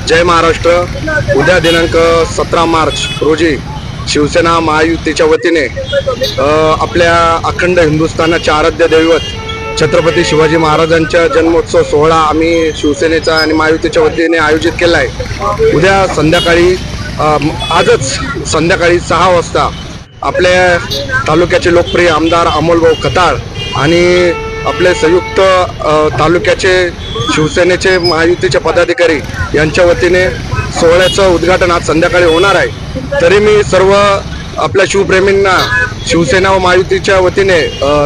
जय महाराष्ट्र। उद्या दिनांक 17 मार्च रोजी शिवसेना महायुतीच्या वतीने आपल्या अखंड हिंदुस्थानाचे आराध्य दैवत छत्रपती शिवाजी महाराजांच्या जन्मोत्सव सोहळा आम्ही शिवसेनेचा आणि महायुतीच्या वतीने आयोजित केला आहे। उद्या संध्याकाळी आजच संध्याकाळी 6 वाजता आपल्या तालुक्याचे लोकप्रिय आमदार अमोलभाऊ खताळ आणि आपले संयुक्त तालुक्याचे शिवसेनेचे महायुतीचे पदाधिकारी यांच्या वतीने सोहळ्याचं उद्घाटन आज संध्याकाळी होणार आहे। तरी मी सर्व आपल्या शिवप्रेमींना शिवसेना व महायुतीच्या वतीने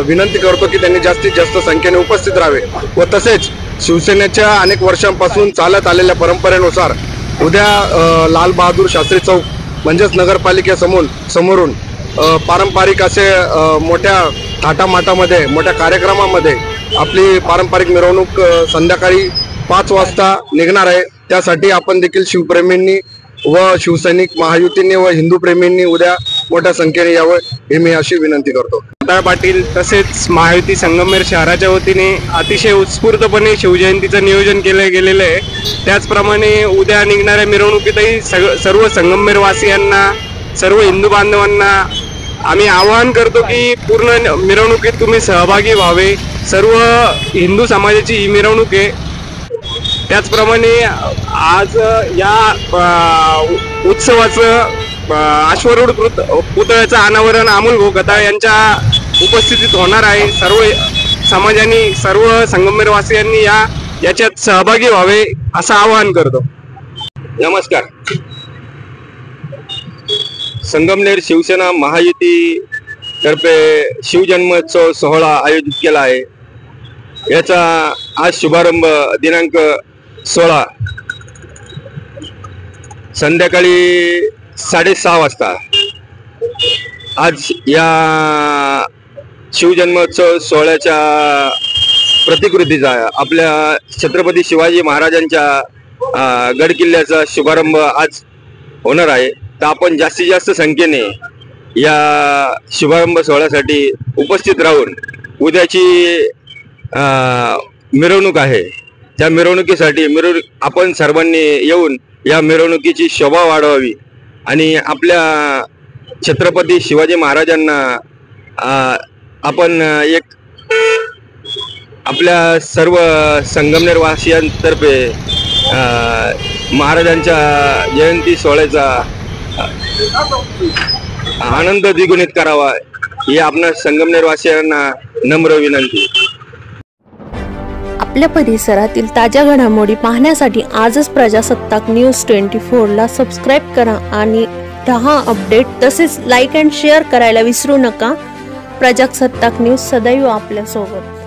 विनंती करतो की त्यांनी जास्तीत जास्त संख्येने उपस्थित राहावे व तसेच शिवसेनेच्या अनेक वर्षांपासून चालत आलेल्या परंपरेनुसार उद्या लाल बहादूर शास्त्री चौक म्हणजेच नगरपालिकेसमोरून पारंपरिक असे मोठ्या थाटामाटामध्ये मोठ्या कार्यक्रमामध्ये आपली पारंपरिक मिरवणूक संध्याकाळी 5 वाजता निघणार आहे। त्यासाठी आपण देखील शिवप्रेमींनी व शिवसैनिक महायुतीने व हिंदू प्रेमींनी उद्या मोठ्या संख्येने यावं हे मी अशी विनंती करतो। खताळ पाटील तसेच महायुती संगमनेर शहराच्या वतीने अतिशय उत्स्फूर्तपणे शिवजयंतीचं नियोजन केलं गेलेलं आहे। त्याचप्रमाणे उद्या निघणाऱ्या मिरवणुकीतही सर्व संगमनेर वासियांना सर्व हिंदू बांधवांना आम्ही आवाहन करतो की पूर्ण मिरवणुकीत तुम्ही सहभागी व्हावे। सर्व हिंदू समाजाची ही मिरवणूक आहे। त्याचप्रमाणे आज या उत्सवाचं अश्वरूढ पुतळ्याचं अनावरण अमोलभाऊ खताळ यांच्या उपस्थितीत होणार आहे। सर्व समाजाने सर्व संगमनेरवासियांनी याच्यात सहभागी व्हावे असं आवाहन करतो। नमस्कार। संगमनेर शिवसेना महायुती तर्फे शिवजन्मोत्सव सोहळा आयोजित केला आहे। याचा आज शुभारंभ दिनांक 16 संध्याकाळी 6:30 वाजता आज या शिवजन्मोत्सव सोहळ्याच्या प्रतिकृतीचा आपल्या छत्रपती शिवाजी महाराजांच्या गडकिल्ल्याचा शुभारंभ आज होणार आहे। तर आपण जास्तीत जास्त संख्येने या शुभारंभ सोहळ्यासाठी उपस्थित राहून उद्याची मिरवणूक आहे त्या मिरवणुकीसाठी आपण सर्वांनी येऊन या मिरवणुकीची शोभा वाढवावी आणि आपल्या छत्रपती शिवाजी महाराजांना आपण एक आपल्या सर्व संगमनेर वासियांतर्फे महाराजांच्या जयंती सोहळ्याचा आनंद द्विगुणित करावा ही आपल्या संगमनेर वासियांना नम्र विनंती। आपल्या परिसरातील ताज्या घडामोडी पाहण्यासाठी आजच प्रजासत्ताक न्यूज 24 ला सबस्क्राइब करा आणि 10 अपडेट तसेच लाईक अँड शेअर करायला विसरू नका। प्रजासत्ताक न्यूज सदैव आपल्या सोबत।